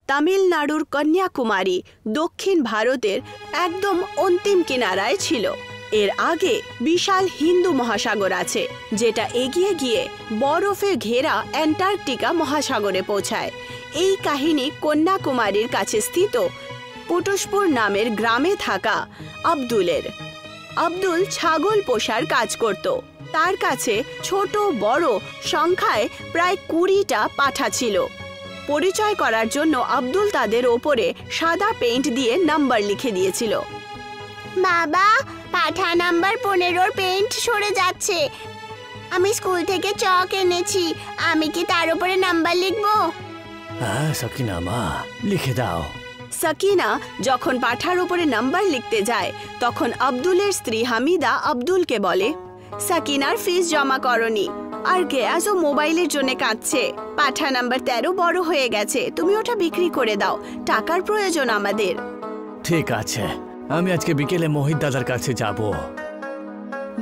তামিলনাড়ুর কন্যাকুমারী দক্ষিণ ভারতের একদম অন্তিম কিনারায় ছিল। এর আগে বিশাল হিন্দু মহাসাগর আছে, যেটা এগিয়ে গিয়ে বরফে ঘেরা অ্যান্টার্কটিকা মহাসাগরে পৌঁছায়। এই কাহিনী কন্যাকুমারীর কাছে স্থিত পুটুসপুর নামের গ্রামে থাকা আব্দুলের। আব্দুল ছাগল পোষার কাজ করত। তার কাছে ছোট বড় সংখ্যায় প্রায় 20টা পাঠা ছিল। পরিচয় করার জন্য আব্দুল তাদের ওপরে সাদা পেইন্ট দিয়ে নাম্বার লিখে দিয়েছিল। বাবা, পাঠা নাম্বার 15-র পেইন্ট সরে যাচ্ছে। আমি স্কুল থেকে চক এনেছি, আমি কি তার উপরে নাম্বার লিখবো? হ্যাঁ সাকিনা মা, লিখে দাও। সাকিনা যখন পাঠার উপরে নাম্বার লিখতে যায় তখন আব্দুলের স্ত্রী হামিদা আব্দুলকে বলে, সাকিনার ফিস জমা করনি, আর গ্যাস ও মোবাইলের জন্য কাঁদছে। পাঠা নাম্বার 13 বড় হয়ে গেছে, তুমি ওটা বিক্রি করে দাও, টাকার প্রয়োজন আমাদের। ঠিক আছে, আমি আজকে বিকেলে মোহিত দাদার কাছে যাব।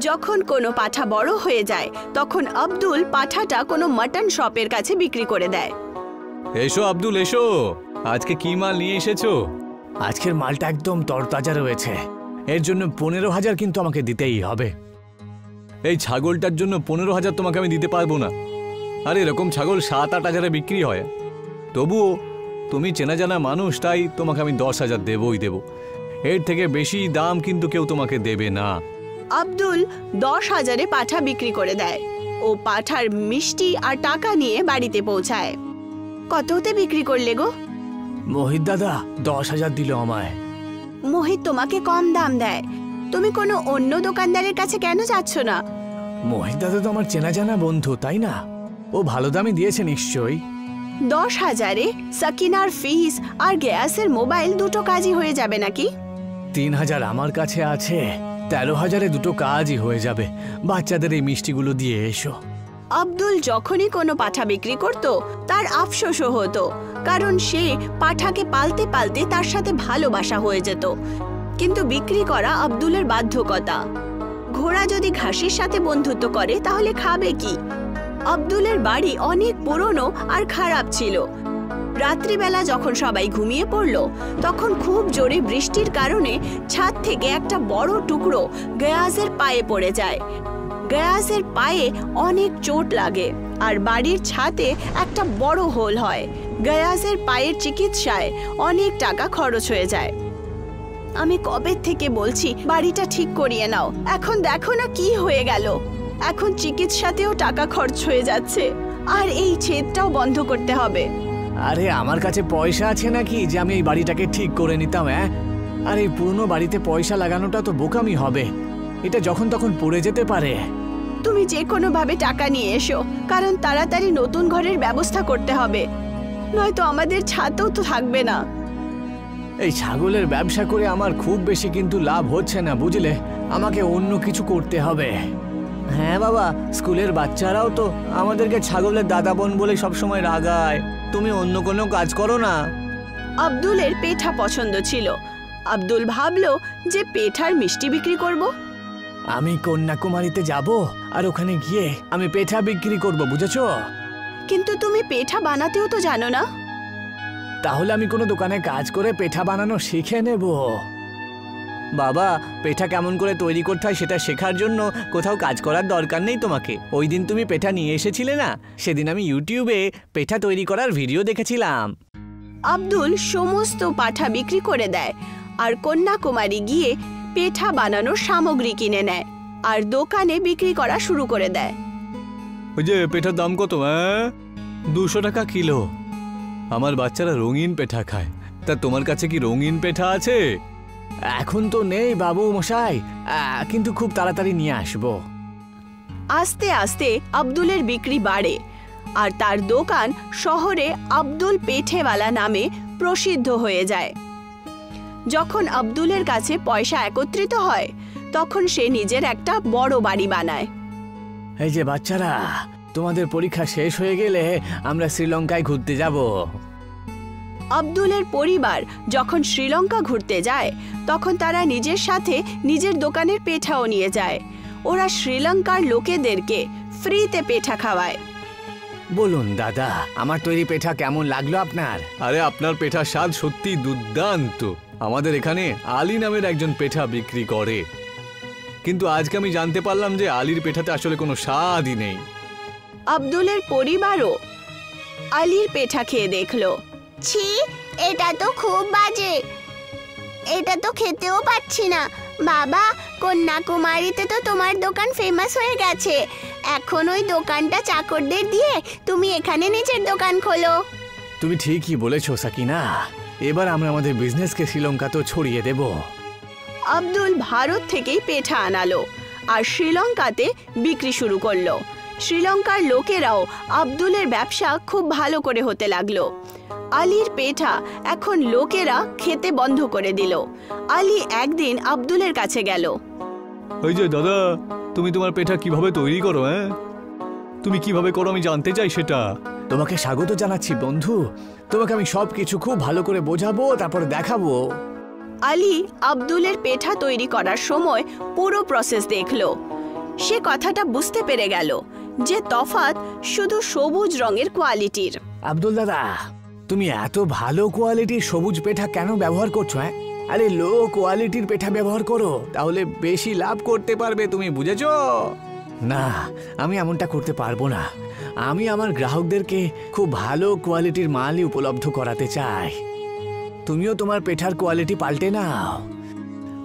যখন কোনো পাঠা বড় হয়ে যায় তখন আব্দুল পাঠাটা কোনো মাটন শপের কাছে বিক্রি করে দেয়। এসো আব্দুল, এসো, আজকে কি মাল নিয়ে এসেছো? আজকের মালটা একদম তরতাজা রয়েছে, এর জন্য 15,000 কিন্তু আমাকে দিতেই হবে। এই ছাগলটার জন্য 15,000 তোমাকে আমি দিতে পারবো না। আর এরকম ছাগল 7-8 হাজারে বিক্রি হয়। তবুও তুমি চেনা জানা মানুষ, তাই তোমাকে আমি 10,000 দেবই দেব। এর থেকে বেশি দাম কিন্তু কেউ তোমাকে দেবে না। আব্দুল 10,000-এ পাঠা বিক্রি করে দেয়। ও পাঠার মিষ্টি আর টাকা নিয়ে বাড়িতে পৌঁছায়। কততে বিক্রি করলে গো? মোহিত দাদা 10,000 দিল আমায়। মোহিত তোমাকে কম দাম দেয়, তুমি কোনো অন্য দোকানদারের কাছে কেন যাচ্ছ না? মোহিত দাদা তো আমার চেনা জানা বন্ধু, তাই না? ও ভালো দামে দিয়েছে নিশ্চয়ই। 10,000-এ সাকিনার ফিস আর গ্যাসের মোবাইল দুটো কাজই হয়ে যাবে নাকি? 3,000 আমার কাছে আছে, 13,000-এ দুটো কাজই হয়ে যাবে। বাচ্চাদের এই মিষ্টিগুলো দিয়ে এসো। আব্দুল যখনই কোনো পাঠা বিক্রি করত তার আফসোসও হতো, কারণ সে পাঠাকে পালতে পালতে তার সাথে ভালোবাসা হয়ে যেত। কিন্তু বিক্রি করা আব্দুলের বাধ্যকতা। ঘোড়া যদি ঘাসের সাথে বন্ধুত্ব করে তাহলে খাবে কি? আব্দুলের বাড়ি অনেক পুরনো আর খারাপ ছিল। রাত্রিবেলা যখন সবাই ঘুমিয়ে পড়ল তখন খুব জোরে বৃষ্টির কারণে ছাদ থেকে একটা বড় টুকরো গয়াসের পায়ে পড়ে যায়। গয়াসের পায়ে অনেক চোট লাগে আর বাড়ির ছাদে একটা বড় হোল হয়। গয়াসের পায়ের চিকিৎসায় অনেক টাকা খরচ হয়ে যায়। আমি কবে থেকে বলছি বাড়িটা ঠিক করিয়ে নাও, এখন দেখো না কি হয়ে গেল। এখন চিকিৎসাতেও টাকা খরচ হয়ে যাচ্ছে, আর এই ছেদটাও বন্ধ করতে হবে। আরে আমার কাছে পয়সা আছে নাকি যে আমি এই বাড়িটাকে ঠিক করে নিতাম? আর এই পুরনো বাড়িতে পয়সা লাগানোটা তো বোকামি হবে, এটা যখন তখন পড়ে যেতে পারে। তুমি যে কোনো ভাবে টাকা নিয়ে এসো, কারণ তাড়াতাড়ি নতুন ঘরের ব্যবস্থা করতে হবে, নয়তো আমাদের ছাদও তো থাকবে না। এই ছাগলের ব্যবসা করে আমার খুব বেশি কিন্তু লাভ হচ্ছে না, বুঝলে? আমাকে অন্য কিছু করতে হবে। হ্যাঁ বাবা, স্কুলের বাচ্চারাও তো আমাদেরকে ছাগলের দাদা বোন বলে সবসময় রাগায়। তুমি অন্য কোনো কাজ করো না। আব্দুলের পেঠা পছন্দ ছিল। আব্দুল ভাবলো যে পেঠার মিষ্টি বিক্রি করব। আমি কন্যাকুমারীতে যাব আর ওখানে গিয়ে আমি পেঠা বিক্রি করব, বুঝেছো? কিন্তু তুমি পেঠা বানাতেও তো জানো না। তাহলে আমি কোনো দোকানে কাজ করে পেঠা বানানো শিখে নেব। বাবা, পেঠা কেমন করে তৈরি করতে হয় সেটা শেখার জন্য কোথাও কাজ করার দরকার নেই তোমাকে। ওই দিন তুমি পেঠা নিয়ে এসেছিলে না, সেদিন আমি ইউটিউবে পেঠা তৈরি করার ভিডিও দেখেছিলাম। আব্দুল সমস্ত পাঠা বিক্রি করে দেয় আর কন্যাকুমারী গিয়ে পেঠা বানানোর সামগ্রী কিনে নেয় আর দোকানে বিক্রি করা শুরু করে দেয়। ওই যে পেঠার দাম কত? 200 টাকা কিলো। আমার বাচ্চারা রঙিন পেঠা খায়, তা তোমার কাছে কি রঙিন পেঠা আছে? এখন তো নেই বাবু মশাই, কিন্তু খুব তাড়াতাড়ি নিয়ে আসবো। আস্তে আস্তে আব্দুলের বিক্রি বাড়ে আর তার দোকান শহরে আব্দুল পেঠেওয়ালা নামে প্রসিদ্ধ হয়ে যায়। যখন আব্দুলের কাছে পয়সা একত্রিত হয় তখন সে নিজের একটা বড় বাড়ি বানায়। এই যে বাচ্চারা, তোমাদের পরীক্ষা শেষ হয়ে গেলে আমরা শ্রীলঙ্কায় ঘুরতে যাব। আব্দুলের পরিবার যখন শ্রীলঙ্কা ঘুরতে যায় তখন তারা নিজের সাথে নিজের দোকানের পেঠাও নিয়ে যায়। ওরা শ্রীলঙ্কার লোকেদেরকে ফ্রিতে পেঠা খাওয়ায়। বলুন দাদা, আমার তৈরি পেঠা কেমন লাগলো আপনার? আরে আপনার পেঠার স্বাদ সত্যি দুর্দান্ত। আমাদের এখানে আলী নামের একজন পেঠা বিক্রি করে, কিন্তু আজকে আমি জানতে পারলাম যে আলীর পেঠাতে আসলে কোনো স্বাদই নেই। আব্দুলের পরিবারও আলীর পেঠা খেয়ে দেখলো। ছি, এটা তো খুব বাজে, এটা তো খেতেও পাচ্ছি না। বাবা, কন্যাকুমারীতে তো তোমার দোকান ফেমাস হয়ে গেছে, এখন ওই দোকানটা চাকরদের দিয়ে তুমি এখানে নিজের দোকান খোলো। তুমি ঠিকই বলেছো সাকিনা, এবার আমরা আমাদের বিজনেসকে শ্রীলঙ্কাতেও ছড়িয়ে দেব। আব্দুল ভারত থেকেই পেঠা আনালো আর শ্রীলঙ্কাতে বিক্রি শুরু করলো। শ্রীলঙ্কার লোকেরাও আব্দুলের ব্যবসা খুব ভালো করে হতে লাগলো। আলীর পেঠা এখন লোকেরা খেতে বন্ধ করে দিল। আলী একদিন আব্দুলের কাছে গেল। ওই যে দাদা, তুমি তোমার পেঠা কিভাবে তৈরি করো? তুমি কিভাবে করো আমি জানতে চাই সেটা। তোমাকে স্বাগত জানাচ্ছি বন্ধু, তোমাকে আমি সবকিছু খুব ভালো করে বোঝাবো, তারপর দেখাবো। আলী আব্দুলের পেঠা তৈরি করার সময় পুরো প্রসেস দেখলো। সে কথাটা বুঝতে পেরে গেল যে তফাৎ শুধু সবুজ রঙের কোয়ালিটির। আব্দুল দাদা, তুমি এত ভালো কোয়ালিটির সবুজ পেঠা কেন ব্যবহার করছো? আরে লো কোয়ালিটির পেঠা ব্যবহার করো, তাহলে বেশি লাভ করতে পারবে, তুমি বুঝেছো? না, আমি এমনটা করতে পারবো না। আমি আমার গ্রাহকদেরকে খুব ভালো কোয়ালিটির মালই উপলব্ধ করাতে চাই। তুমিও তোমার পেঠার কোয়ালিটি পাল্টে নাও।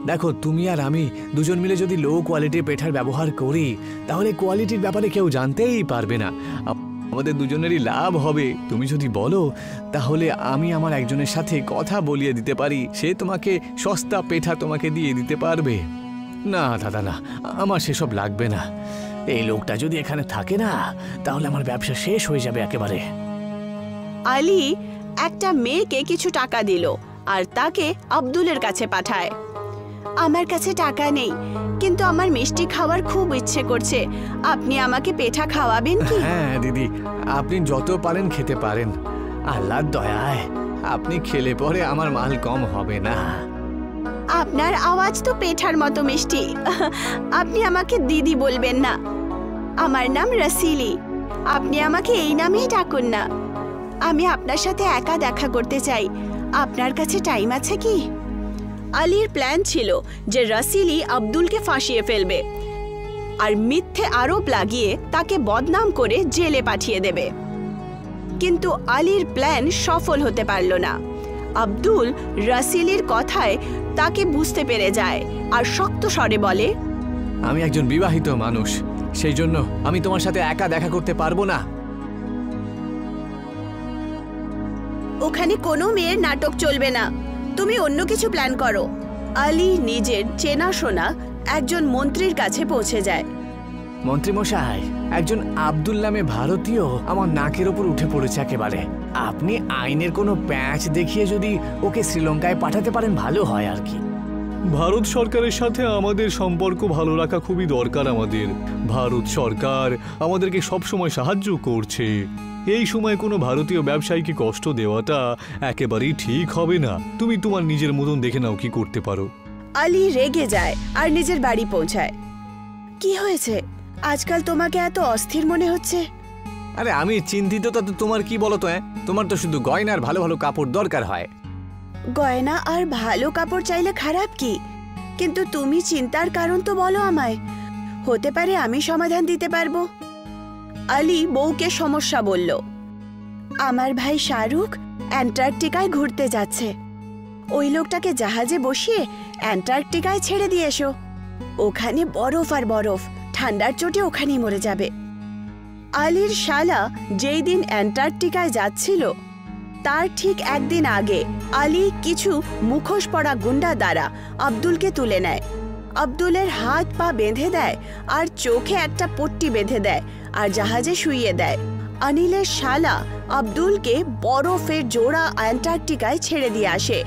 দেখো, তুমি আর আমি দুজন মিলে যদি লো কোয়ালিটির পেঠার ব্যবহার করি, তাহলে কোয়ালিটির ব্যাপারে কেউ জানতেই পারবে না, আমাদের দুজনেরই লাভ হবে। তুমি যদি বলো, তাহলে আমি আমার একজনের সাথে কথা বলিয়ে দিতে পারি, সে তোমাকে সস্তা পেঠা তোমাকে দিয়ে দিতে পারবে। না দাদা না, আমার সেসব লাগবে না। এই লোকটা যদি এখানে থাকে না, তাহলে আমার ব্যবসা শেষ হয়ে যাবে একেবারে। আলী একটা মেয়েকে কিছু টাকা দিল আর তাকে আব্দুলের কাছে পাঠায়। আমার কাছে টাকা নেই, কিন্তু আমার মিষ্টি খাওয়ার খুব ইচ্ছে করছে, আপনি আমাকে পেঠা খাওয়াবেন কি? হ্যাঁ দিদি, আপনি যত পারেন খেতে পারেন, আল্লাহর দয়ায় আপনি খেলে পরে আমার মাল কম হবে না। আপনার আওয়াজ তো পেঠার মতো মিষ্টি, আপনি আমাকে দিদি বলবেন না। আমার নাম রসিলি, আপনি আমাকে এই নামেই ডাকুন না। আমি আপনার সাথে একা দেখা করতে চাই, আপনার কাছে টাইম আছে কি? আলীর প্ল্যান ছিল যে রসিলি আব্দুলকে ফাঁসিয়ে ফেলবে আর মিথ্যে আরোপ লাগিয়ে তাকে বদনাম করে জেলে পাঠিয়ে দেবে, কিন্তু আলীর প্ল্যান সফল হতে পারল না। আব্দুল রসিলির কথায় তাকে বুঝতে পেরে যায় আর শক্ত স্বরে বলে, আমি একজন বিবাহিত মানুষ, সেই জন্য আমি তোমার সাথে একা দেখা করতে পারবো না। ওখানে কোনো মেয়ের নাটক চলবে না, তুমি অন্য কিছু প্ল্যান করো। আলী নিজের চেনাশোনা একজন মন্ত্রীর কাছে পৌঁছে যায়। মন্ত্রী মশাই, একজন আব্দুল নামে ভারতীয় আমার নাকের ওপর উঠে পড়েছে একেবারে। আপনি আইনের কোনো প্যাঁচ দেখিয়ে যদি ওকে শ্রীলঙ্কায় পাঠাতে পারেন ভালো হয় আর কি। ভারত সরকারের সাথে আমাদের সম্পর্ক ভালো রাখা খুবই দরকার আমাদের। ভারত সরকার আমাদেরকে সবসময় সাহায্য করছে, এই সময় কোনো ভারতীয় ব্যবসায়ীকে কষ্ট দেওয়াটা একেবারেই ঠিক হবে না। তুমি তোমার নিজের মতন দেখে নাও কি করতে পারো। আলী রেগে যায় আর নিজের বাড়ি পৌঁছায়। কি হয়েছে? আজকাল তোমাকে এত অস্থির মনে হচ্ছে। আরে আমি চিন্তিত, তো তোমার কি বলো তো? তোমার তো শুধু গয়নার ভালো ভালো কাপড় দরকার হয়। গয়না আর ভালো কাপড় চাইলে খারাপ কি? কিন্তু তুমি চিন্তার কারণ তো বলো আমায়, হতে পারে আমি সমাধান দিতে পারবো। আলী বউকে সমস্যা বলল। আমার ভাই শাহরুখ অ্যান্টার্কটিকায় ঘুরতে যাচ্ছে, ওই লোকটাকে জাহাজে বসিয়ে অ্যান্টার্কটিকায় ছেড়ে দিয়ে এসো। ওখানে বরফ আর বরফ, ঠান্ডার চোটে ওখানেই মরে যাবে। আলীর শালা যেই দিন অ্যান্টার্কটিকায় যাচ্ছিল তার ঠিক একদিন আগে আলী কিছু মুখোশ পরা গুন্ডা দ্বারা আব্দুলকে তুলে নেয়। আব্দুলের হাত পা বেঁধে দেয় আর চোখে একটা পট্টি বেঁধে দেয় আর জাহাজে শুইয়ে দেয়। অনিলের শালা আব্দুলকে বরফের জোড়া অ্যান্টার্কটিকায় ছেড়ে দিয়ে আসে,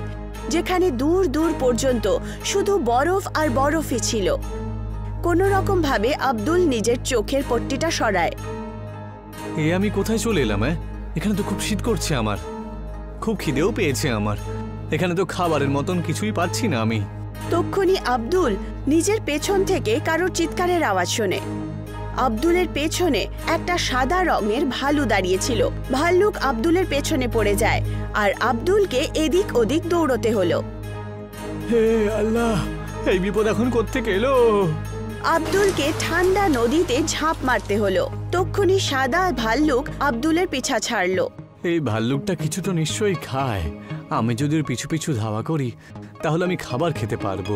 যেখানে দূর দূর পর্যন্ত শুধু বরফ আর বরফই ছিল। কোনো রকম ভাবে আব্দুল নিজের চোখের পট্টিটা সরায়। এ আমি কোথায় চলে এলাম? এখানে তো খুব শীত করছে, আমার খুব খিদেও পেয়েছে আমার। এখানে তো খাবারের মতন কিছুই পাচ্ছি না আমি। তক্ষুনি আব্দুল নিজের পেছন থেকে কারোর চিৎকারের আওয়াজ শোনে। আব্দুলের পেছনে একটা সাদা রঙের ভালু দাঁড়িয়েছিল। ভাল্লুক আব্দুলের পেছনে পড়ে যায় আর আব্দুলকে এদিক ওদিক দৌড়তে হলো। হে আল্লাহ, এই বিপদ এখন কোত্থেকে এলো? আব্দুলকে ঠান্ডা নদীতে ঝাঁপ মারতে হলো। তক্ষুনি সাদা ভাল্লুক আব্দুলের পিছা ছাড়লো। এই ভাল্লুকটা কিছু তো নিশ্চয়ই খায়। আমি যদি ওর পিছু পিছু ধাওয়া করি তাহলে আমি খাবার খেতে পারবো।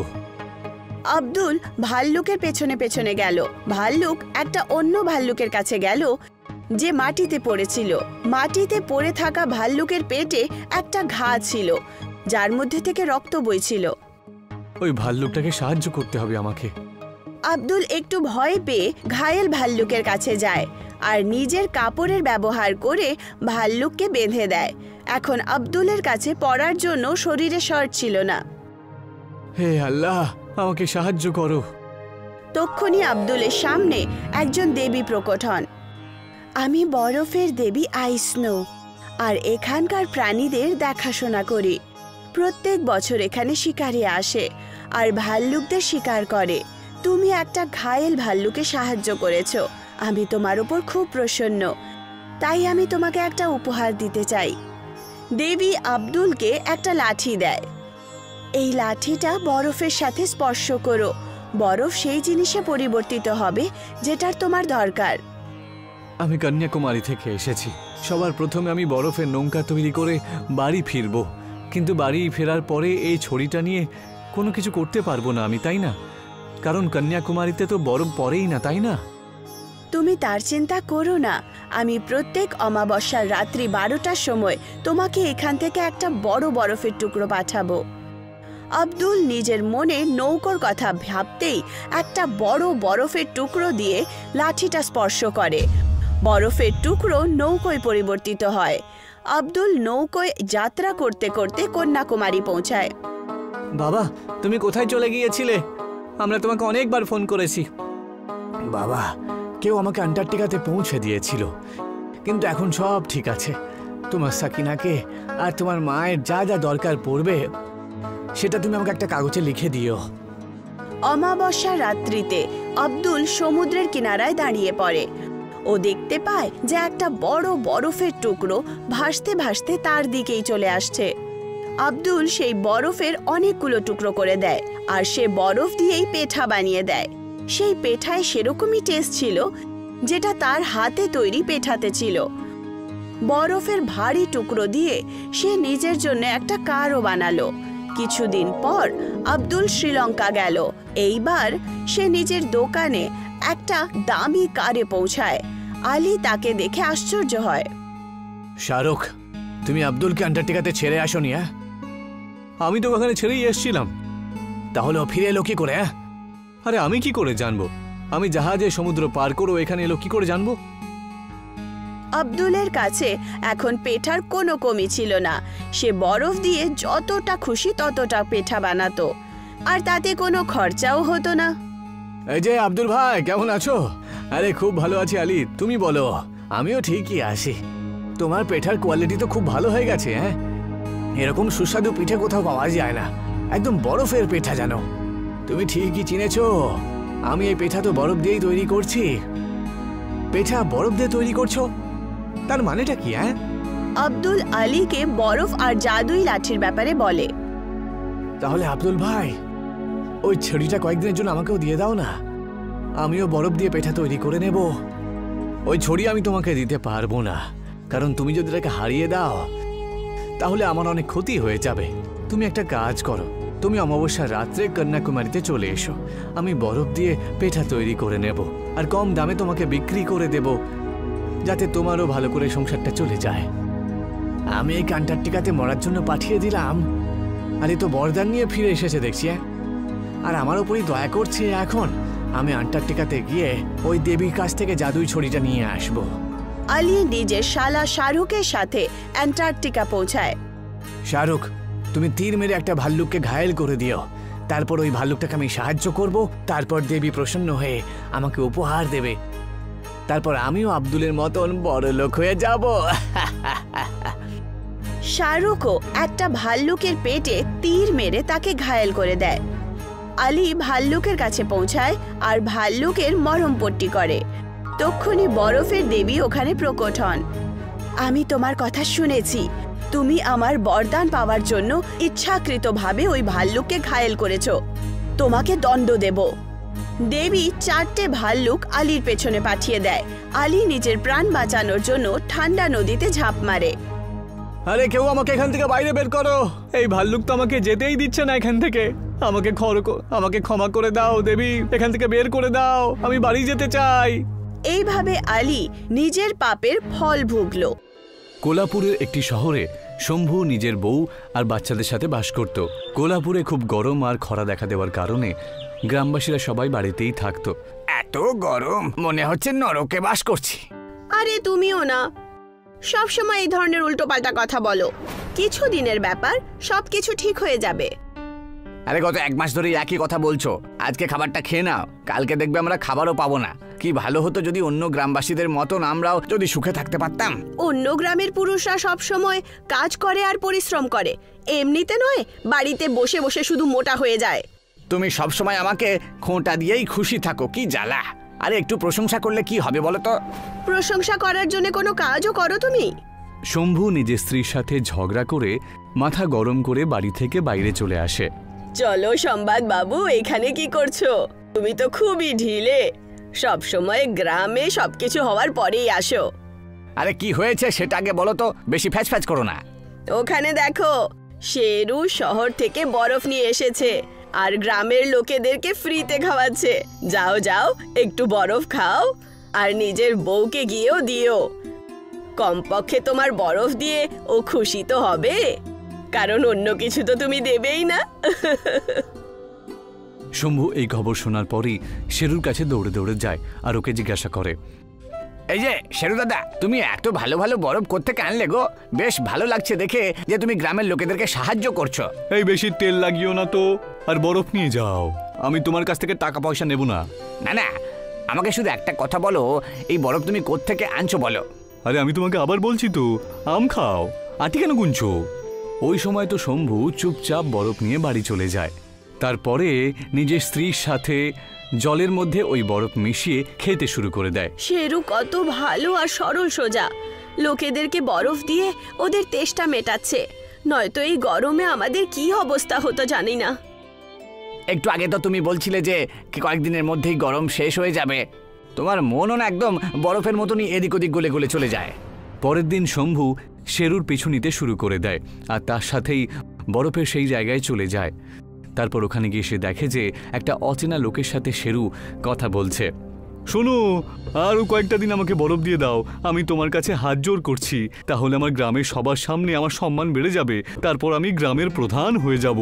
আব্দুল ভাল্লুকের পেছনে পেছনে গেল। ভাল্লুক একটা অন্য ভাল্লুকের কাছে গেল যে মাটিতে পড়েছিল। মাটিতে পড়ে থাকা ভাল্লুকের পেটে একটা ঘা ছিল যার মধ্যে থেকে রক্ত বইছিল। ওই ভাল্লুকটাকে সাহায্য করতে হবে আমাকে। আব্দুল একটু ভয় পেয়ে ঘায়েল ভাল্লুকের কাছে যায় আর নিজের কাপড়ের ব্যবহার করে ভাল্লুককে বেঁধে দেয়। এখন আব্দুলের কাছে পরার জন্য শরীরে শার্ট ছিল না। হে আল্লাহ, আমাকে সাহায্য করো। তক্ষুনি আব্দুলের সামনে একজন দেবী প্রকট হন। আমি বরফের দেবী আইসনো আর এখানকার প্রাণীদের দেখাশোনা করি। প্রত্যেক বছর এখানে শিকারে আসে আর ভাল্লুকদের শিকার করে। তুমি একটা ঘায়েল ভাল্লুকে সাহায্য করেছো। আমি তোমার উপর খুব প্রসন্ন, তাই আমি তোমাকে একটা উপহার দিতে চাই। দেবী আব্দুলকে একটা লাঠি দেয়। এই লাঠিটা বরফের সাথে স্পর্শ করো। বরফ সেই জিনিসে পরিবর্তিত হবে যেটার তোমার দরকার। আমি কন্যাকুমারী থেকে এসেছি। সবার প্রথমে আমি বরফের নৌকা তৈরি করে বাড়ি ফিরব, কিন্তু বাড়ি ফেরার পরে এই ছড়িটা নিয়ে কোনো কিছু করতে পারবো না আমি, তাই না? কারণ কন্যাকুমারীতে তো বরফ পড়েই না, তাই না? তুমি তার চিন্তা করো না। আমি প্রত্যেক অমাবস্যার রাত্রি 12টার সময় তোমাকে এখান থেকে একটা বড় বরফের টুকরো পাঠাবো। আব্দুল নিজের মনে নৌকোর কথা ভাবতেই একটা বড় বরফের টুকরো দিয়ে লাঠিটা স্পর্শ করে। বরফের টুকরো নৌকোয় পরিবর্তিত হয়। আব্দুল নৌকোয় যাত্রা করতে করতে কন্যাকুমারী পৌঁছায়। বাবা, তুমি কোথায় চলে গিয়েছিলে? আমরা তোমাকে অনেকবার ফোন করেছি। বাবা, কেউ আমাকে আন্টার্কটিকাতে পৌঁছে দিয়েছিল, কিন্তু এখন সব ঠিক আছে। তোমার সাকিনাকে আর তোমার মায়ের যা যা দরকার পড়বে সেটা তুমি আমাকে একটা কাগজে লিখে দিও। অমাবস্যা রাত্রিতে আব্দুল সমুদ্রের কিনারায় দাঁড়িয়ে পড়ে। ও দেখতে পায় যে একটা বড় বরফের টুকরো ভাসতে ভাসতে তার দিকেই চলে আসছে। আব্দুল সেই বরফের অনেকগুলো টুকরো করে দেয় আর সে বরফ দিয়েই পেঠা বানিয়ে দেয়। সেই পেঠায় সেরকমই টেস্ট ছিল যেটা তার হাতে তৈরি পেঠাতে ছিল। বরফের ভারী টুকরো দিয়ে সে নিজের জন্য একটা কারও বানালো। কিছুদিন পর আব্দুল শ্রীলঙ্কা গেল। এইবার সে নিজের দোকানে একটা দামি কারে পৌঁছায়। আলী তাকে দেখে আশ্চর্য হয়। শাহরুখ, তুমি আব্দুলকে আন্টার্কটিকাতে ছেড়ে আসোনি? হ্যাঁ, আমি তো ওখানে ছেড়েই এসেছিলাম। তাহলে ও ফিরে এলো কি করে? আরে আমি কি করে জানবো? আমি জাহাজে সমুদ্র পার করে এখানে এলো কি করে জানবো? আব্দুলের কাছে এখন পেঠার কোনো কমি ছিল না। সে বরফ দিয়ে যতটা খুশি ততটা পেঠা বানাতো আর তাতে কোনো খরচাও হতো না। এই যে আব্দুল ভাই, কেমন আছো? আরে খুব ভালো আছি আলী, তুমি বলো? আমিও ঠিকই আছি। তোমার পেঠার কোয়ালিটি তো খুব ভালো হয়ে গেছে। হ্যাঁ, এরকম সুস্বাদু পিঠে কোথাও পাওয়া যায় না। একদম বরফের পেঠা জানো। তুমি ঠিকই চিনেছো। আমি এই পেঠা তো বরফ দিয়েই তৈরি করছি। পেঠা বরফ দিয়ে তৈরি করছো, তার মানেটা কি? হ্যাঁ, আব্দুল আলীকে বরফ আর জাদুই লাঠির ব্যাপারে বলে। তাহলে আব্দুল ভাই, ওই ছড়িটা কয়েকদিনের জন্য আমাকেও দিয়ে দাও না। আমিও বরফ দিয়ে পেঠা তৈরি করে নেব। ওই ছড়ি আমি তোমাকে দিতে পারবো না, কারণ তুমি যদি এটাকে হারিয়ে দাও তাহলে আমার অনেক ক্ষতি হয়ে যাবে। তুমি একটা কাজ করো, তুমি অমাবস্যার রাত্রে কন্যাকুমারীতে চলে এসো। আমি বরফ দিয়ে পেঠা তৈরি করে নেব আর কম দামে তোমাকে বিক্রি করে দেব, যাতে তোমারও ভালো করে সংসারটা চলে যায়। আমি এই আন্টার্কটিকাতে মরার জন্য পাঠিয়ে দিলাম, আর এই তো বরদান নিয়ে ফিরে এসেছে দেখছি। আর আমার উপরই দয়া করছে। এখন আমি আন্টার্কটিকাতে গিয়ে ওই দেবীর কাছ থেকে জাদুই ছড়িটা নিয়ে আসব। আলী নিজের শালা শাহরুখের সাথে অ্যান্টার্কটিকা পৌঁছায়। শাহরুখ, তুমি তীর মেরে একটা ভাল্লুককে ঘায়েল করে দিও। তারপর ওই ভাল্লুকটাকে আমি সাহায্য করব। তারপর দেবী প্রসন্ন হয়ে আমাকে উপহার দেবে। তারপর আমিও আব্দুলের মতন বড় লোক হয়ে যাব। শাহরুখও একটা ভাল্লুকের পেটে তীর মেরে তাকে ঘায়েল করে দেয়। আলী ভাল্লুকের কাছে পৌঁছায় আর ভাল্লুকের মরহমপট্টি করে। তক্ষুনি বরফের দেবী ওখানে প্রকট হন। আমি তোমার কথা শুনেছি, তুমি আমার বরদান পাওয়ার জন্য ইচ্ছাকৃতভাবে ওই ভাল্লুককে ঘায়েল করেছো। তোমাকে দণ্ড দেব। দেবী 4টে ভাল্লুক আলীর পেছনে পাঠিয়ে দেয়। আলী নিজের প্রাণ বাঁচানোর জন্য ঠান্ডা নদীতে ঝাঁপ মারে। আরে কেউ আমাকে এখান থেকে বাইরে বের করো, এই ভাল্লুক তো আমাকে যেতেই দিচ্ছে না এখান থেকে। আমাকে ক্ষমা করে দাও দেবী, এখান থেকে বের করে দাও, আমি বাড়ি যেতে চাই। এইভাবে আলী নিজের পাপের ফল ভুগল। কোলাপুরের একটি শহরে শম্ভু নিজের বউ আর বাচ্চাদের সাথে বাস করত। কোলাপুরে খুব গরম আর খরা দেখা দেওয়ার কারণে গ্রামবাসীরা সবাই বাড়িতেই থাকতো। এত গরম, মনে হচ্ছে নরকে বাস করছি। আরে তুমিও না, সবসময় এই ধরনের উল্টোপাল্টা কথা বলো। কিছু দিনের ব্যাপার, সবকিছু ঠিক হয়ে যাবে। আরে গত 1 মাস ধরে একই কথা বলছো। আজকে খাবারটা খেয়ে নাও, কালকে দেখবে আমরা খাবারও পাবো না। কি ভালো হতো যদি অন্য গ্রামবাসীদের মতন আমরাও যদি সুখে থাকতে পারতাম। অন্য গ্রামের পুরুষরা সব সময় কাজ করে আর পরিশ্রম করে, এমনিতে নয় বাড়িতে বসে বসে শুধু মোটা হয়ে যায়। তুমি সব সময় আমাকে খোঁটা দিয়েই খুশি থাকো, কি জ্বালা। আরে একটু প্রশংসা করলে কি হবে বলো তো? প্রশংসা করার জন্য কোনো কাজও করো তুমি? শম্ভু নিজের স্ত্রীর সাথে ঝগড়া করে মাথা গরম করে বাড়ি থেকে বাইরে চলে আসে। চলো সংবাদ বাবু, এখানে কি করছো? তুমি তো খুবই ঢিলে, সব সময় গ্রামে সবকিছু হওয়ার পরেই আসো। আরে কি হয়েছে সেটা আগে বলো তো, বেশি ফ্যাচ ফ্যাচ করো না। ওখানে দেখো, শেরু শহর থেকে বরফ নিয়ে এসেছে আর গ্রামের লোকেদেরকে ফ্রিতে খাওয়াচ্ছে। যাও যাও, একটু বরফ খাও আর নিজের বউকে গিয়েও দিও। কমপক্ষে তোমার বরফ দিয়ে ও খুশি তো হবে, কারণ অন্য কিছু তো তুমি দেবেই না। শম্ভু এই খবর শোনার পরই শেরুর কাছে দৌড়ে দৌড়ে যায় আর ওকে জিজ্ঞাসা করে, এই যে শেরু দাদা, তুমি এত ভালো ভালো বরফ কোত্থেকে আনলে গো? বেশ ভালো লাগছে দেখে যে তুমি গ্রামের লোকেদেরকে সাহায্য করছো। এই বেশি তেল লাগিও না তো, আর বরফ নিয়ে যাও, আমি তোমার কাছ থেকে টাকা পয়সা নেব না। না না, আমাকে শুধু একটা কথা বলো, এই বরফ তুমি কোত্থেকে আনছো বলো। আরে আমি তোমাকে আবার বলছি তো, আম খাও, আটি কেন গুনছো? ওই সময় তো শম্ভু চুপচাপ বরফ নিয়ে বাড়ি চলে যায়। তারপরে নিজের স্ত্রীর সাথে জলের মধ্যে ওই বরফ মিশিয়ে খেতে শুরু করে দেয়। শেরু কত ভালো আর সরল সোজা, লোকেদেরকে বরফ দিয়ে ওদের তেষ্টা মেটাচ্ছে, নয়তো এই গরমে আমাদের কি অবস্থা হতো জানি না। একটু আগে তো তুমি বলছিলে যে কয়েকদিনের মধ্যেই গরম শেষ হয়ে যাবে। তোমার মনও না একদম বরফের মতনই এদিক ওদিক গলে গলে চলে যায়। পরের দিন শম্ভু শেরুর পিছু নিতে শুরু করে দেয় আর তার সাথেই বরফের সেই জায়গায় চলে যায়। তারপর ওখানে গিয়ে সে দেখে যে একটা অচেনা লোকের সাথে শেরু কথা বলছে। শোনো, আরও কয়েকটা দিন আমাকে বরফ দিয়ে দাও, আমি তোমার কাছে হাত জোর করছি, তাহলে আমার গ্রামের সবার সামনে আমার সম্মান বেড়ে যাবে, তারপর আমি গ্রামের প্রধান হয়ে যাব।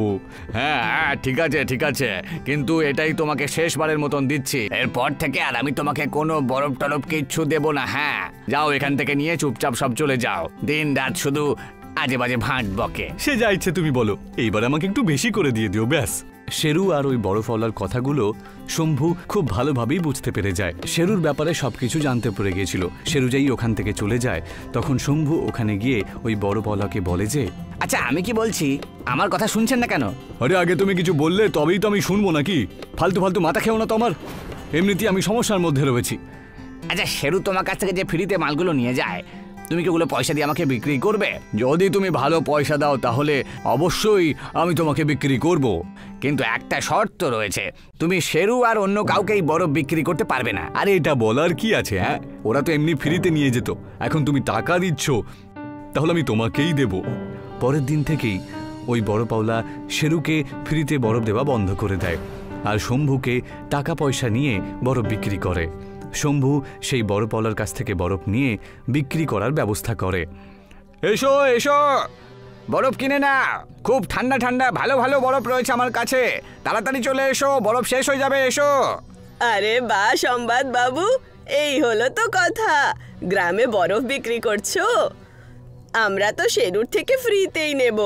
হ্যাঁ হ্যাঁ, ঠিক আছে, কিন্তু এটাই তোমাকে শেষবারের মতন দিচ্ছি। এরপর থেকে আর আমি তোমাকে কোনো বরফ টরফ কিচ্ছু দেব না। হ্যাঁ, যাও এখান থেকে নিয়ে চুপচাপ সব চলে যাও। দিন রাত শুধু আজে বাজে ভাঁট বকে। সে যা ইচ্ছে তুমি বলো, এইবার আমাকে একটু বেশি করে দিয়ে দিও ব্যাস। শেরু আর ওই বরফওয়ালার কথাগুলো শম্ভু খুব ভালোভাবেই বুঝতে পেরে যায়। শেরুর ব্যাপারে সবকিছু জানতে পেরে গিয়েছিল। শেরু যেই ওখান থেকে চলে যায়, তখন শম্ভু ওখানে গিয়ে ওই বরফওয়ালাকে বলে যে, আচ্ছা আমি কি বলছি, আমার কথা শুনছেন না কেন? আরে আগে তুমি কিছু বললে তবেই তো আমি শুনবো নাকি? ফালতু ফালতু মাথা খেও না তো আমার, এমনিতেই আমি সমস্যার মধ্যে রয়েছি। আচ্ছা শেরু তোমার কাছ থেকে যে ফ্রিতে মালগুলো নিয়ে যায়, তুমি কি ওগুলো পয়সা দিয়ে আমাকে বিক্রি করবে? যদি তুমি ভালো পয়সা দাও তাহলে অবশ্যই আমি তোমাকে বিক্রি করব, কিন্তু একটা শর্ত রয়েছে, তুমি শেরু আর অন্য কাউকেই বরফ বিক্রি করতে পারবে না। আরে এটা বলার কি আছে? হ্যাঁ, ওরা তো এমনি ফ্রিতে নিয়ে যেত, এখন তুমি টাকা দিচ্ছ, তাহলে আমি তোমাকেই দেব। পরের দিন থেকেই ওই বরফওয়ালা শেরুকে ফ্রিতে বরফ দেওয়া বন্ধ করে দেয় আর শম্ভুকে টাকা পয়সা নিয়ে বরফ বিক্রি করে। শম্ভু সেই বরফওয়ালার কাছ থেকে বরফ নিয়ে বিক্রি করার ব্যবস্থা করে। এসো এসো, বরফ কিনে না, খুব ঠান্ডা ঠান্ডা ভালো ভালো বরফ রয়েছে আমার কাছে, তাড়াতাড়ি চলে এসো, বরফ শেষ হয়ে যাবে, এসো। আরে বাহ সংবাদ বাবু, এই হলো তো কথা, গ্রামে বরফ বিক্রি করছো? আমরা তো শেরুর থেকে ফ্রিতেই নেব।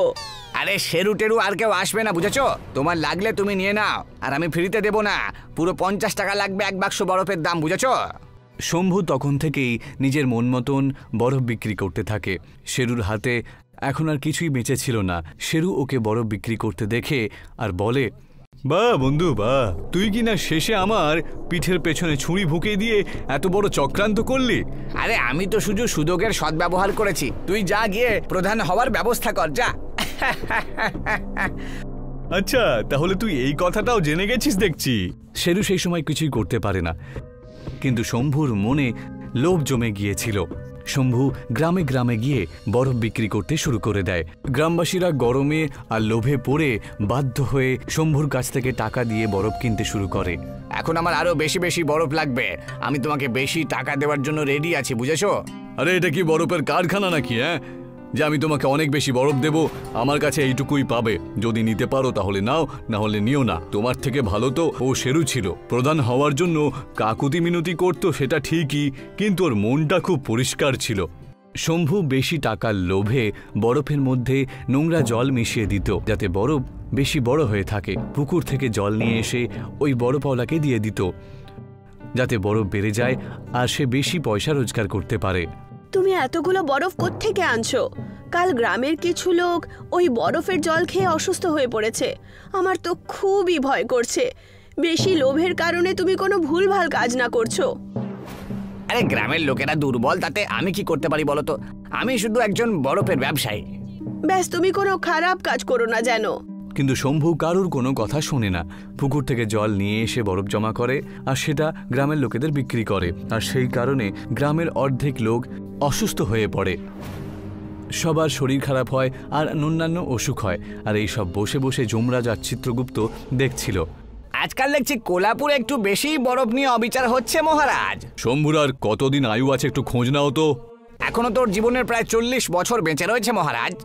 আরে শেরু টেরু আর কেউ আসবে না, বুঝেছো? তোমার লাগলে তুমি নিয়ে নাও, আর আমি ফ্রিতে দেবো না, পুরো 50 টাকা লাগবে এক বাক্স বরফের দাম, বুঝেছো? শম্ভু তখন থেকেই নিজের মন মতন বরফ বিক্রি করতে থাকে। শেরুর হাতে এখন আর কিছুই বেঁচে ছিল না। শেরু ওকে বরফ বিক্রি করতে দেখে আর বলে, বাহ বন্ধু বাহ, তুই কি না শেষে আমার পিঠের পেছনে ছুরি ভুঁকে দিয়ে এত বড় চক্রান্ত করলি? আরে আমি তো শুধু সুযোগের সদ্ব্যবহার করেছি। তুই যা গিয়ে প্রধান হওয়ার ব্যবস্থা কর, যা। আচ্ছা, তাহলে তুই এই কথাটাও জেনে গেছিস দেখছি। শেরু সেই সময় কিছুই করতে পারে না, কিন্তু শম্ভুর মনে লোভ জমে গিয়েছিল। শম্ভু গ্রামে গ্রামে গিয়ে বরফ বিক্রি করতে শুরু করে দেয়। গ্রামবাসীরা গরমে আর লোভে পড়ে বাধ্য হয়ে শম্ভুর কাছ থেকে টাকা দিয়ে বরফ কিনতে শুরু করে। এখন আমার আরো বেশি বেশি বরফ লাগবে, আমি তোমাকে বেশি টাকা দেওয়ার জন্য রেডি আছি, বুঝেছো? আরে এটা কি বরফের কারখানা নাকি, হ্যাঁ, যে আমি তোমাকে অনেক বেশি বরফ দেব? আমার কাছে এইটুকুই পাবে, যদি নিতে পারো তাহলে নাও, না হলে নিও না। তোমার থেকে ভালো তো ও শেরু ছিল, প্রধান হওয়ার জন্য কাকুতি মিনতি করতো সেটা ঠিকই, কিন্তু ওর মনটা খুব পরিষ্কার ছিল। শম্ভু বেশি টাকার লোভে বরফের মধ্যে নোংরা জল মিশিয়ে দিত, যাতে বরফ বেশি বড় হয়ে থাকে। পুকুর থেকে জল নিয়ে এসে ওই বরফওয়ালাকে দিয়ে দিত, যাতে বরফ বেড়ে যায় আর সে বেশি পয়সা রোজগার করতে পারে। তুমি এতগুলো বরফ কোত্থেকে আনছো? কাল গ্রামের কিছু লোক ওই বরফের জল খেয়ে অসুস্থ হয়ে পড়েছে। আমার তো খুবই ভয় করছে। বেশি লোভের কারণে তুমি কোনো ভুলভাল কাজ না করছো? আরে গ্রামের লোকেরা দুর্বল, তাতে আমি কি করতে পারি বলো তো? আমি শুধু একজন বরফের ব্যবসায়ী। ব্যাস, তুমি কোনো খারাপ কাজ করো না যেন। কিন্তু শম্ভু কারুর কোনো কথা শোনে না। পুকুর থেকে জল নিয়ে এসে বরফ জমা করে আর সেটা গ্রামের লোকেদের বিক্রি করে, আর সেই কারণে গ্রামের অর্ধেক লোক অসুস্থ হয়ে পড়ে। সবার শরীর খারাপ হয় আর অন্যান্য অসুখ হয়। আর এই সব বসে বসে যমরাজ আর চিত্রগুপ্ত দেখছিল। আজকাল দেখছি কোলাপুরে একটু বেশি বরফ নিয়ে অবিচার হচ্ছে মহারাজ। শম্ভুর আর কতদিন আয়ু আছে একটু খোঁজ নাও তো। এখনো তোর জীবনের প্রায় 40 বছর বেঁচে রয়েছে মহারাজ।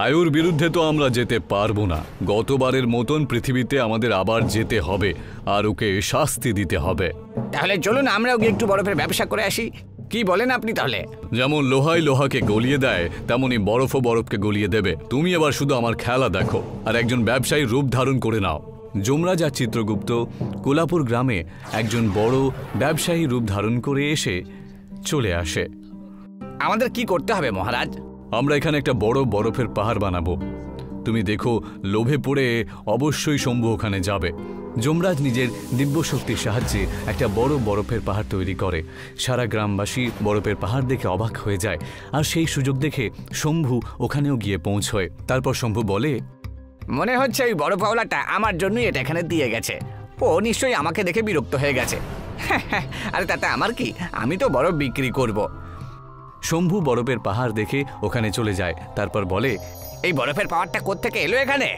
আয়ুর বিরুদ্ধে তো আমরা যেতে পারবো না। গতবারের মতন পৃথিবীতে আমাদের আবার যেতে হবে আর ওকে শাস্তি দিতে হবে। তাহলে চলুন আমরাও গিয়ে একটু বরফের ব্যবসা করে আসি, কি বলেন আপনি? তাহলে যেমন লোহাই লোহাকে গলিয়ে দেয়, তেমনি বরফও বরফকে গলিয়ে দেবে। তুমি এবার শুধু আমার খেলা দেখো আর একজন ব্যবসায়ী রূপ ধারণ করে নাও। যমরাজ আর চিত্রগুপ্ত কোলাপুর গ্রামে একজন বড় ব্যবসায়ী রূপ ধারণ করে এসে চলে আসে। আমাদের কি করতে হবে মহারাজ? আমরা এখানে একটা বড় বরফের পাহাড় বানাবো। তুমি দেখো, লোভে পড়ে অবশ্যই শম্ভু ওখানে যাবে। যমরাজ নিজের দিব্য শক্তির সাহায্যে একটা বড় বরফের পাহাড় তৈরি করে। সারা গ্রামবাসী বরফের পাহাড় দেখে অবাক হয়ে যায়, আর সেই সুযোগ দেখে শম্ভু ওখানেও গিয়ে পৌঁছয়। তারপর শম্ভু বলে, মনে হচ্ছে ওই বরফওয়ালাটা আমার জন্যই এটা এখানে দিয়ে গেছে। ও নিশ্চয়ই আমাকে দেখে বিরক্ত হয়ে গেছে। আরে তাতে আমার কি, আমি তো বরফ বিক্রি করব। শম্ভু বরফের পাহাড় দেখে ওখানে চলে যায়। তারপর বলে, এই বরফের পাহাড়টা কোত্থেকে এলো এখানে?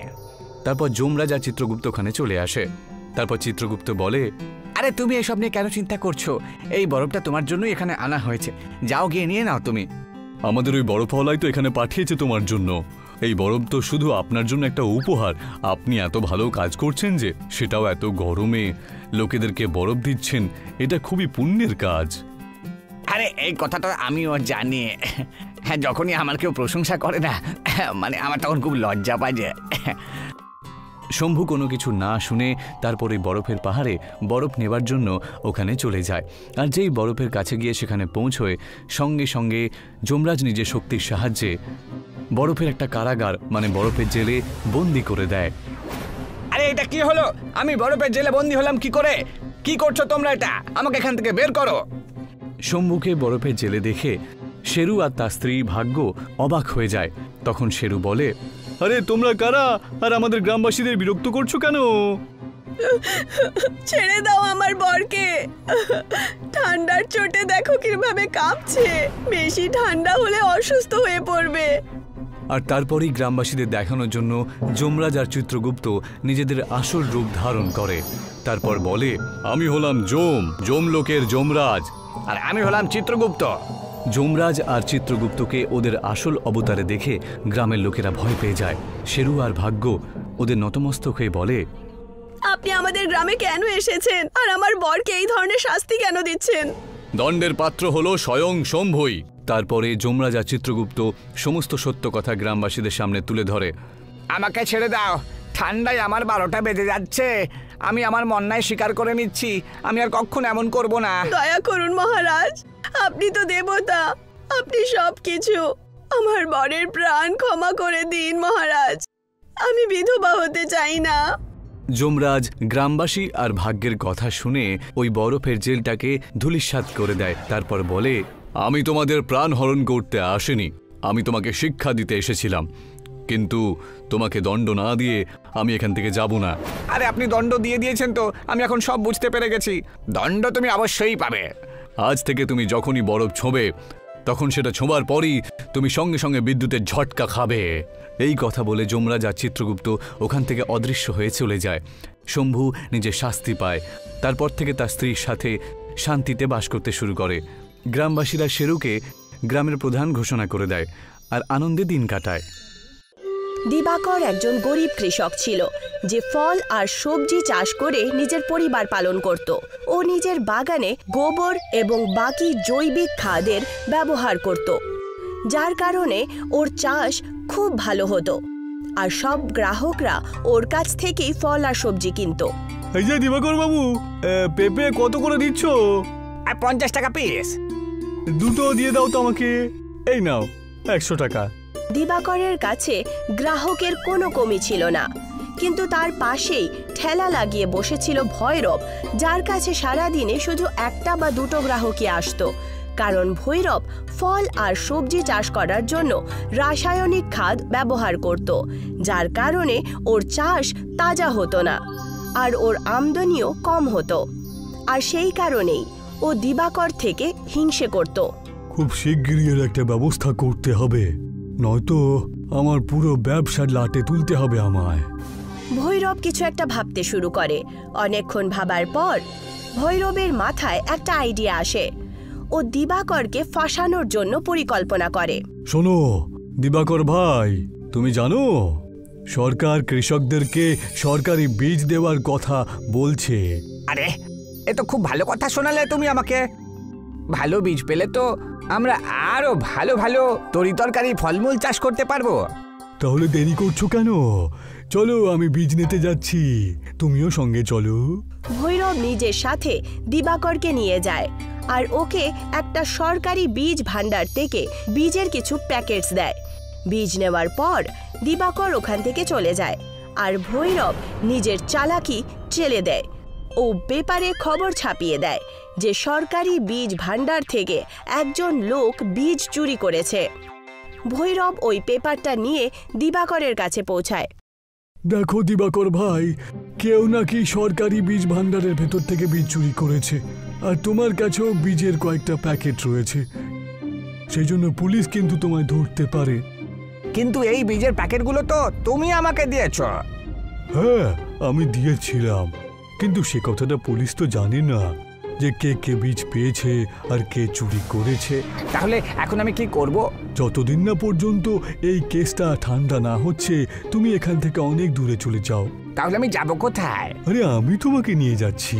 তারপর যমরাজ আর চিত্রগুপ্ত ওখানে চলে আসে। তারপর চিত্রগুপ্ত বলে, আরে তুমি এসব নিয়ে কেন চিন্তা করছো? এই বরফটা তোমার জন্যই এখানে আনা হয়েছে, যাও গিয়ে নিয়ে নাও তুমি। আমাদের ওই বরফওয়ালাই তো এখানে পাঠিয়েছে তোমার জন্য। এই বরফ তো শুধু আপনার জন্য একটা উপহার। আপনি এত ভালো কাজ করছেন যে, সেটাও এত গরমে লোকেদেরকে বরফ দিচ্ছেন, এটা খুবই পুণ্যের কাজ। আরে এই কথাটা আমিও জানি। হ্যাঁ, যখনই আমার কেউ প্রশংসা করে না, মানে আমার তখন খুব লজ্জা পায় যে। শম্ভু কোনো কিছু না শুনে তারপরে বরফের পাহাড়ে বরফ নেবার জন্য ওখানে চলে যায়। আর যেই বরফের কাছে গিয়ে সেখানে পৌঁছয়, সঙ্গে সঙ্গে যমরাজ নিজের শক্তির সাহায্যে বরফের একটা কারাগার, মানে বরফের জেলে বন্দি করে দেয়। আরে এটা কি হলো? আমি বরফের জেলে বন্দি হলাম কি করে? কি করছো তোমরা? এটা আমাকে এখান থেকে বের করো। শম্ভুকে বরফের জেলে দেখে শেরু আর তার স্ত্রী ভাগ্য অবাক হয়ে যায়। তখন শেরু বলে, আরে তোমরা কারা আর আমাদের গ্রামবাসীদের বিরক্ত করছো কেন? ছেড়ে দাও আমার বরকে। ঠান্ডার চোটে দেখো কিভাবে কাঁপছে। বেশি ঠান্ডা হলে অসুস্থ হয়ে পড়বে। আর তারপরই গ্রামবাসীদের দেখানোর জন্য যমরাজ আর চিত্রগুপ্ত নিজেদের আসল রূপ ধারণ করে। তারপর বলে, আমি হলাম যমলোকের যমরাজ, আর আমি হলাম চিত্রগুপ্ত। যমরাজ আর চিত্রগুপ্তকে ওদের আসল অবতারে দেখে গ্রামের লোকেরা ভয় পেয়ে যায়। শেরু আর ভাগ্য ওদের নতমস্তক হয়ে বলে, আপনি আমাদের গ্রামে কেন এসেছেন আর আমার বরকে এই ধরনের শাস্তি কেন দিচ্ছেন? দণ্ডের পাত্র হলো স্বয়ং শম্ভুই। তারপরে যমরাজ আর চিত্রগুপ্ত সমস্ত সত্য কথা গ্রামবাসীদের সামনে তুলে ধরে। আমাকে ছেড়ে দাও, ঠান্ডায় আমার 12টা বেজে যাচ্ছে। আমি আমার মন্যায় স্বীকার করে নিচ্ছি, আমি আর কখনো এমন করব না। দয়া করুন মহারাজ, আপনি তো দেবতা, আপনি সবকিছু। আমার বরের প্রাণ ক্ষমা করে দিন মহারাজ, আমি বিধবা হতে চাই না। যমরাজ গ্রামবাসী আর ভাগ্যের কথা শুনে ওই বরফের জেলটাকে ধূলিসাৎ করে দেয়। তারপর বলে, আমি তোমাদের প্রাণ হরণ করতে আসিনি, আমি তোমাকে শিক্ষা দিতে এসেছিলাম, কিন্তু তোমাকে দণ্ড না দিয়ে আমি এখান থেকে যাব না। আরে আপনি দণ্ড দিয়ে দিয়েছেন তো, আমি এখন সব বুঝতে পেরে গেছি। দণ্ড তুমি অবশ্যই পাবে। আজ থেকে তুমি যখনই বরফ ছোঁবে তখন সেটা ছোঁবার পরই তুমি সঙ্গে সঙ্গে বিদ্যুতের ঝটকা খাবে। এই কথা বলে যমরাজ আর চিত্রগুপ্ত ওখান থেকে অদৃশ্য হয়ে চলে যায়। শম্ভু নিজের শাস্তি পায়। তারপর থেকে তার স্ত্রীর সাথে শান্তিতে বাস করতে শুরু করে। গ্রামবাসীরা শেরুকে গ্রামের প্রধান ঘোষণা করে দেয় আর আনন্দে দিন কাটায়। দিবাকর একজন গরিব কৃষক ছিল যে ফল আর সবজি চাষ করে নিজের পরিবার পালন করত। ও নিজের বাগানে গোবর এবং বাকি জৈবিক খাদের ব্যবহার করত, যার কারণে ওর চাষ খুব ভালো হতো আর সব গ্রাহকরা ওর কাছ থেকেই ফল আর সবজি কিনত। এই যে দিবাকর বাবু, পেঁপে কত করে দিচ্ছ? 50 টাকা পিস। দুটো দিয়ে দাও তো আমাকে। এই নাও 100 টাকা। দিবাকরের কাছে গ্রাহকের কোনো কমি ছিল না, কিন্তু তার পাশেই ঠেলা লাগিয়ে বসেছিল ভৈরব, যার কাছে সারাদিনে শুধু একটা বা দুটো গ্রাহকই আসতো, কারণ ভৈরব ফল আর সবজি চাষ করার জন্য রাসায়নিক খাদ ব্যবহার করত, যার কারণে ওর চাষ তাজা হতো না আর ওর আমদানিও কম হতো। আর সেই কারণেই ও দিবাকর থেকে হিংসে করত। খুব শিগগিরই এর একটা ব্যবস্থা করতে হবে, নয়তো আমার পুরো ব্যবসা লাটে তুলতে হবে আমায়। ভৈরব কিছু একটা ভাবতে শুরু করে। অনেকক্ষণ ভাবার পর ভৈরবের মাথায় একটা আইডিয়া আসে। ও দিবাকরকে ফাঁসানোর জন্য পরিকল্পনা করে। শোনো দিবাকর ভাই, তুমি জানো সরকার কৃষকদেরকে সরকারি বীজ দেওয়ার কথা বলছে। আরে এ তো খুব ভালো কথা শোনালে তুমি আমাকে। ভালো বীজ পেলে তো আমরা আরো ভালো ভালো তরিতরকারি ফলমূল চাষ করতে পারবো। তাহলে দেরি করছো কেন? চলো আমি বীজ নিতে যাচ্ছি, তুমিও সঙ্গে চলো। ভৈরব নিজের সাথে দিবাকরকে নিয়ে যায় আর ওকে একটা সরকারি বীজ ভান্ডার থেকে বীজের কিছু প্যাকেটস দেয়। বীজ নেওয়ার পর দিবাকর ওখান থেকে চলে যায় আর ভৈরব নিজের চালাকি চেলে দেয়। ও পেপারে খবর ছাপিয়ে দেয় যে সরকারি বীজ ভান্ডার থেকে একজন লোক বীজ চুরি করেছে। ভৈরব ওই পেপারটা নিয়ে দিবাকরের কাছে পৌঁছায়। দেখো দিবাকর ভাই, কেউ নাকি সরকারি বীজ ভান্ডারের ভেতর থেকে বীজ চুরি করেছে, আর তোমার কাছেও বীজের কয়েকটা প্যাকেট রয়েছে, সেই জন্য পুলিশ কিন্তু তোমায় ধরতে পারে। কিন্তু এই বীজের প্যাকেটগুলো তো তুমি আমাকে দিয়েছ। হ্যাঁ আমি দিয়েছিলাম, কিন্তু সে কথাটা পুলিশ তো জানে না যে কে কে বীজ পেয়েছে আর কে চুরি করেছে। তাহলে এখন আমি কি করব? যতদিন না পর্যন্ত এই কেসটা ঠান্ডা না হচ্ছে তুমি এখান থেকে অনেক দূরে চলে যাও। তাহলে আমি যাব কোথায়? আরে আমি তোমাকে নিয়ে যাচ্ছি।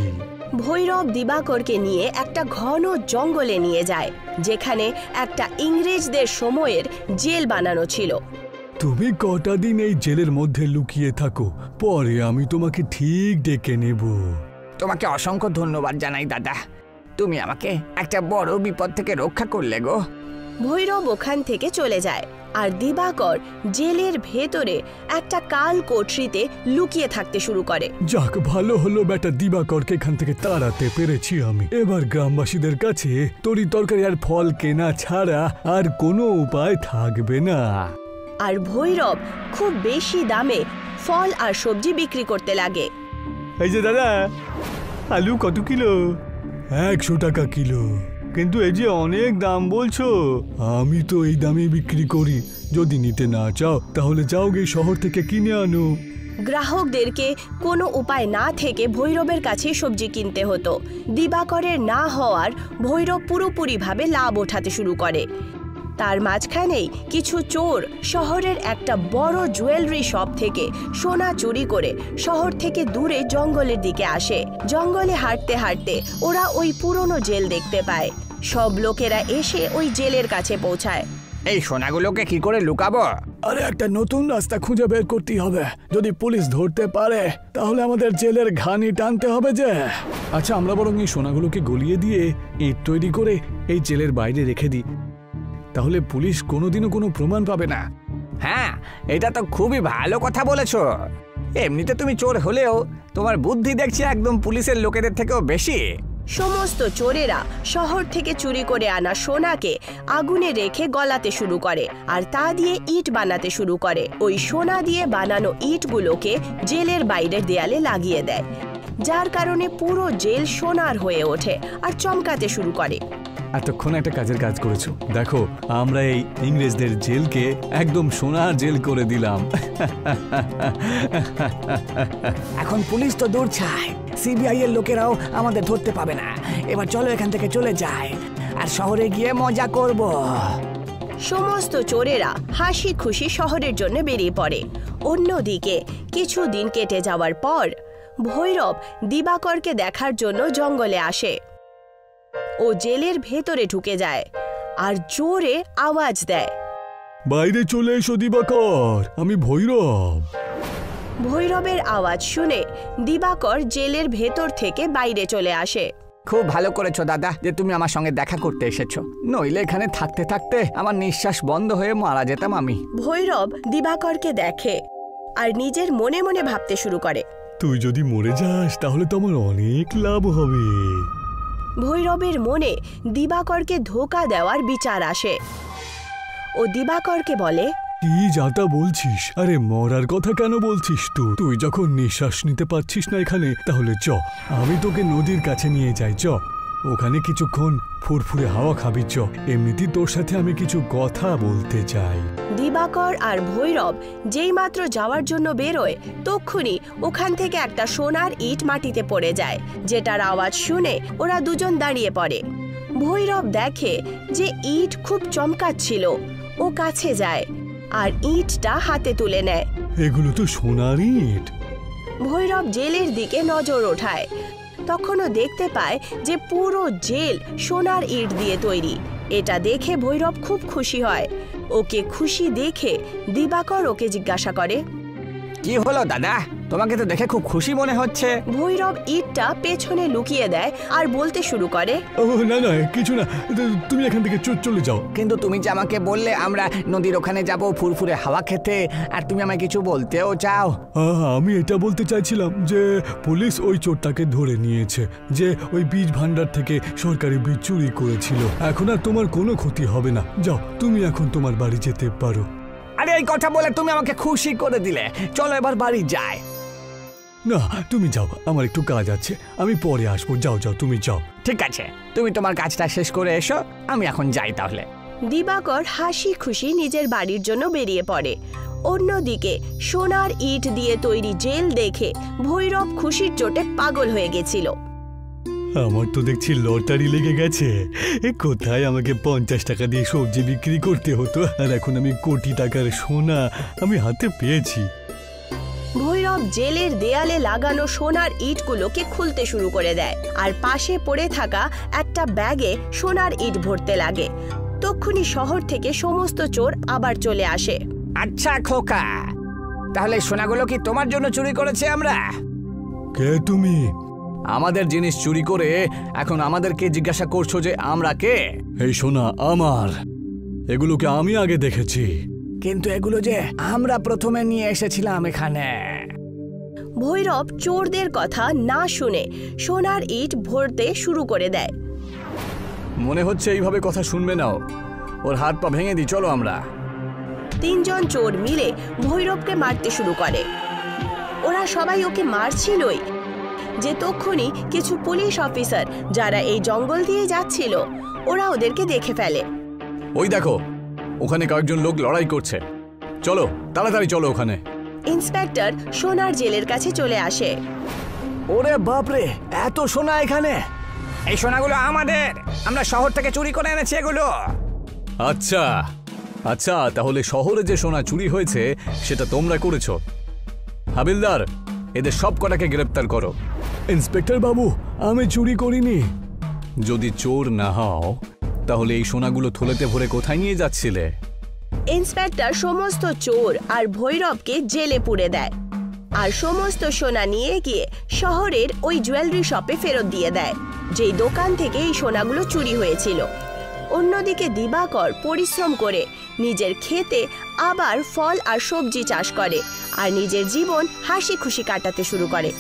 ভৈরব দিবাকরকে নিয়ে একটা ঘন জঙ্গলে নিয়ে যায়, যেখানে একটা ইংরেজদের সময়ের জেল বানানো ছিল। তুমি কটা দিন এই জেলের মধ্যে লুকিয়ে থাকো, পরে আমি তোমাকে ঠিক ডেকে নেব। তোমাকে অসংখ্য ধন্যবাদ জানাই দাদা, তুমি আমাকে একটা বড় বিপদ থেকে রক্ষা করলে গো। ভৈরব ওখান থেকে চলে যায় আর দিবাকর জেলের ভেতরে একটা কাল কোঠরিতে লুকিয়ে থাকতে শুরু করে। যাক ভালো হলো বেটা, দিবাকরকে এখান থেকে তাড়াতে পেরেছি আমি। এবার গ্রামবাসীদের কাছে তরি তরকারি আর ফল কেনা ছাড়া আর কোনো উপায় থাকবে না। আর ভৈরব খুব বেশি দামে ফল আর সবজি বিক্রি করতে লাগে। এই যে দাদা, আলু কত কিলো? 100 টাকা কিলো। কিন্তু এই যে অনেক দাম বলছো। আমি তো এই দামে বিক্রি করি, যদি নিতে না চাও তাহলে যাও গে শহর থেকে কিনে আনো। গ্রাহকদেরকে কোনো উপায় না থেকে ভৈরবের কাছে সবজি কিনতে হতো। দিবাকরের না হওয়ার ভৈরব পুরোপুরিভাবে লাভ ওঠাতে শুরু করে। তার মাঝখানেই কিছু চোর শহরের একটা বড় জুয়েলারি শপ থেকে সোনা চুরি করে শহর থেকে দূরে জঙ্গলের দিকে আসে। জঙ্গলে হাঁটতে হাঁটতে ওরা ওই পুরনো জেল দেখতে পায়। সব লোকেরা এসে ওই জেলের কাছে পৌঁছায়। এই সোনাগুলোকে কি করে লুকাবো? আরে একটা নতুন রাস্তা খুঁজে বের করতেই হবে। যদি পুলিশ ধরতে পারে তাহলে আমাদের জেলের ঘানি টানতে হবে যে। আচ্ছা আমরা বরং এই সোনাগুলোকে গলিয়ে দিয়ে ইট তৈরি করে এই জেলের বাইরে রেখে দিই, তাহলে পুলিশ কোনোদিনও কোনো প্রমাণ পাবে না। হ্যাঁ, এটা তো খুবই ভালো কথা বলেছো। এমনিতে তুমি চোর হলেও তোমার বুদ্ধি দেখছি একদম পুলিশের লোকেদের থেকেও বেশি। সমস্ত চোরেরা শহর থেকে চুরি করে আনা সোনাকে আগুনে রেখে গলাতে শুরু করে আর তা দিয়ে ইট বানাতে শুরু করে। ওই সোনা দিয়ে বানানো ইটগুলোকে জেলের বাইরের দেয়ালে লাগিয়ে দেয়, যার কারণে পুরো জেল সোনার হয়ে ওঠে আর চমকাতে শুরু করে। এতক্ষণ একটা কাজের কাজ করেছো, দেখো আমরা এই ইংরেজদের জেলকে একদম সোনার জেল করে দিলাম। এখন পুলিশ তো দূর চায়, সিবিআই এর লোকেরাও আমাদের ধরতে পাবে না। এবার চলো এখান থেকে চলে যাই আর শহরে গিয়ে মজা করব। সমস্ত চোরেরা হাসি খুশি শহরের জন্য বেরিয়ে পড়ে। অন্যদিকে কিছু দিন কেটে যাওয়ার পর ভৈরব দিবাকরকে দেখার জন্য জঙ্গলে আসে। ও জেলের ভেতরে ঢুকে যায় আর জোরে আওয়াজ দেয়, বাইরে চলে এসো দিবাকর, আমি ভৈরব। ভৈরবের আওয়াজ শুনে দিবাকর জেলের ভেতর থেকে বাইরে চলে আসে। খুব ভালো করেছো দাদা যে তুমি আমার সঙ্গে দেখা করতে এসেছো, নইলে এখানে থাকতে থাকতে আমার নিঃশ্বাস বন্ধ হয়ে মারা যেতাম আমি। ভৈরব দিবাকরকে দেখে আর নিজের মনে মনে ভাবতে শুরু করে, তুই যদি মরে যাস তাহলে তো আমার অনেক লাভ হবে। ভৈরবের মনে দিবাকরকে ধোঁকা দেওয়ার বিচার আসে। ও দিবাকরকে বলে, কি যাতা বলছিস? আরে মরার কথা কেন বলছিস? তুই যখন নিঃশ্বাস নিতে পারছিস না এখানে, তাহলে চ আমি তোকে নদীর কাছে নিয়ে যাই। চ ওখানে কিছুক্ষণ ফুরফুরে হাওয়া খাবি। চ এমনিতেই তোর সাথে আমি কিছু কথা বলতে চাই। দিবাকর আর ভৈরব যেই মাত্র যাওয়ার জন্য বেরোয়, তক্ষুনি ওখান থেকে একটা সোনার ইট মাটিতে পড়ে যায়, যেটার আওয়াজ শুনে ওরা দুজন দাঁড়িয়ে পড়ে। ভৈরব দেখে যে ইট খুব চমকাচ্ছিল। ও কাছে যায় আর ইটটা হাতে তুলে নেয়। এগুলো তো সোনার ইট। ভৈরব জেলের দিকে নজর ওঠায়, তখনও দেখতে পায় যে পুরো জেল সোনার ইট দিয়ে তৈরি। এটা দেখে ভৈরব খুব খুশি হয়। ওকে খুশি দেখে দিবাকর ওকে জিজ্ঞাসা করে, কি হলো দাদা, তোমাকে তো দেখে খুব খুশি মনে হচ্ছে। ভৈরব ইটটা পেছনে লুকিয়ে দেয় আর বলতে শুরু করে, ও না না কিছু না, তুমি এখান থেকে চলে যাও। কিন্তু তুমি যে আমাকে বললে আমরা নদীর ওখানে যাব ফুরফুরে হাওয়া খেতে, আর তুমি আমায় কিছু বলতেও চাও। আমি এটা বলতে চাইছিলাম যে পুলিশ ওই চোরটাকে ধরে নিয়েছে, যে ওই বীজ ভান্ডার থেকে সরকারি বীজ চুরি করেছিল। এখন আর তোমার কোনো ক্ষতি হবে না। যাও তুমি এখন তোমার বাড়ি যেতে পারো। আরে এই কথা বলে তুমি আমাকে খুশি করে দিলে, চলো এবার বাড়ি যাই। না তুমি যাও, আমার একটু কাজ আছে, আমি পরে আসবো। যাও যাও তুমি যাও। ঠিক আছে, তুমি তোমার কাজটা শেষ করে এসো, আমি এখন যাই তাহলে। দিবাকর হাসি খুশি নিজের বাড়ির জন্য বেরিয়ে পড়ে। অন্যদিকে সোনার ইট দিয়ে তৈরি জেল দেখে ভৈরব খুশির চোটে পাগল হয়ে গেছিল। আমার তো দেখছি লটারি লেগে গেছে। কোথায় আমাকে 50 টাকা দিয়ে সবজি বিক্রি করতে হতো, আর এখন আমি কোটি টাকার সোনা আমি হাতে পেয়েছি। ভৈরব জেলের দেয়ালে লাগানো সোনার ইটগুলোকে খুলতে শুরু করে দেয় আর পাশে পড়ে থাকা একটা ব্যাগে সোনার ইট ভরতে লাগে। তক্ষুনি শহর থেকে সমস্ত চোর আবার চলে আসে। আচ্ছা খোকা, তাহলে সোনাগুলো কি তোমার জন্য চুরি করেছে আমরা? কে তুমি? আমাদের জিনিস চুরি করে এখন আমাদেরকে জিজ্ঞাসা করছো যে আমরা কে? এই সোনা আমার, এগুলোকে আমি আগে দেখেছি। কিন্তু এগুলো যে আমরা প্রথমে নিয়ে এসেছিলাম এখানে। ভৈরব চোরদের কথা না শুনে সোনার ইট ভরতে শুরু করে দেয়। মনে হচ্ছে এইভাবে কথা শুনবে নাও, ওর হাত পা ভেঙে দিই, চলো আমরা। তিনজন চোর মিলে ভৈরবকে মারতে শুরু করে। ওরা সবাই ওকে মারছিলই যে তক্ষুনি কিছু পুলিশ অফিসার যারা এই জঙ্গল দিয়ে যাচ্ছিল, ওরা ওদেরকে দেখে ফেলে। ওই দেখো, ওখানে কয়েকজন লোক লড়াই করছে, চলো তাড়াতাড়ি চলো ওখানে। ইন্সপেক্টর সোনার জেলের কাছে চলে আসে। ওরে বাপরে, এত সোনা এখানে! এই সোনাগুলো আমাদের, আমরা শহর থেকে চুরি করে এনেছি এগুলো। আচ্ছা আচ্ছা, তাহলে শহরে যে সোনা চুরি হয়েছে সেটা তোমরা করেছো। হাবিলদার, এদের সব কটাকে গ্রেপ্তার করো। ইন্সপেক্টর বাবু, আমি চুরি করিনি। যদি চোর না হও তাহলে এই সোনাগুলো থলেতে ভরে কোথায় নিয়ে যাচ্ছিলে? ইন্সপেক্টর সমস্ত চোর আর ভৈরবকে জেলে পুরে দেয় আর সমস্ত সোনা নিয়ে গিয়ে শহরের ওই জুয়েলারি শপে ফেরত দিয়ে দেয়, যেই দোকান থেকে এই সোনাগুলো চুরি হয়েছিল। অন্যদিকে দিবাকর পরিশ্রম করে নিজের ক্ষেতে আবার ফল আর সবজি চাষ করে আর নিজের জীবন হাসি খুশি কাটাতে শুরু করে।